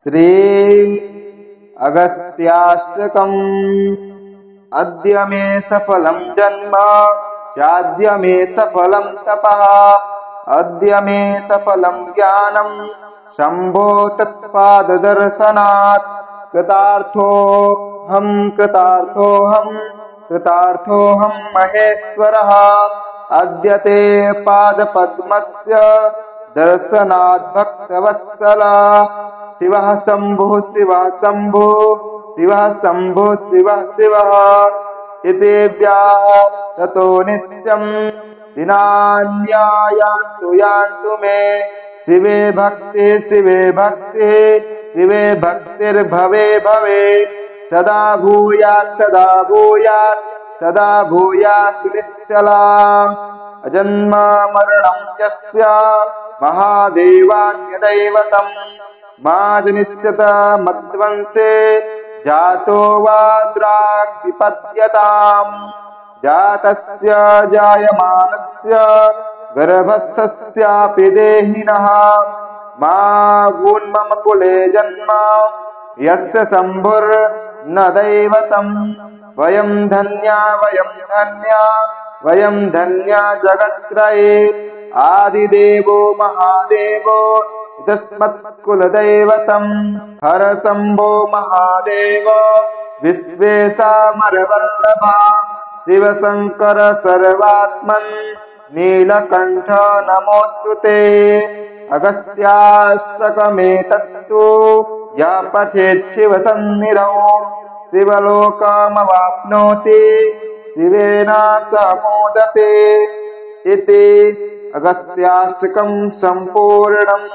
श्री अगस्त्याष्टकम्। अद्य मे सफलं जन्म चाद्य मे सफलं तपः, अद्य मे सफलं ज्ञानं शम्भो तत्पाददर्शनात्। कृतार्थोऽहं कृतार्थोऽहं कृतार्थोऽहं महेश्वरः, अद्य ते पादपद्मस्य दर्शनात् भक्तवत्सला। शिवः शम्भुः शिवः शम्भुः शिवः शम्भुः शिवः शिवः इति व्याहतो नित्यं दिनान्यायान्तु यान्तु मे। शिवे भक्तिः शिवे भक्तिः शिवे भक्तिर्भवे भवे। सदा भूयात् सदा भूयात् सदा भूयात् निश्चला। अजन्मा मरणं यस्य महादेवान्यदैवतम्, मादनिश्चित मद्वंशे जातो वा द्राग्विपद्यताम्। जातस्य जायमानस्य गर्भस्थस्यापि देहिनः, मा भून्मम कुले जन्म यस्य शम्भुर्न दैवतम्। वयं धन्या वयं धन्या वयं धन्या जगत्त्रये। आदिदेवो महादेवो तस्मत्कुलदैवतम्। हर शम्भो महादेव विश्वेशामरवल्लभा। शिव शङ्कर सर्वात्मन् नीलकण्ठ नमोऽस्तुते। अगस्त्याष्टकमेतत्तु यः पठेत् शिवसन्निधौ, शिवलोकमवाप्नोति शिवेन सह मोदते। इति अगस्त्याष्टकं सम्पूर्णम्।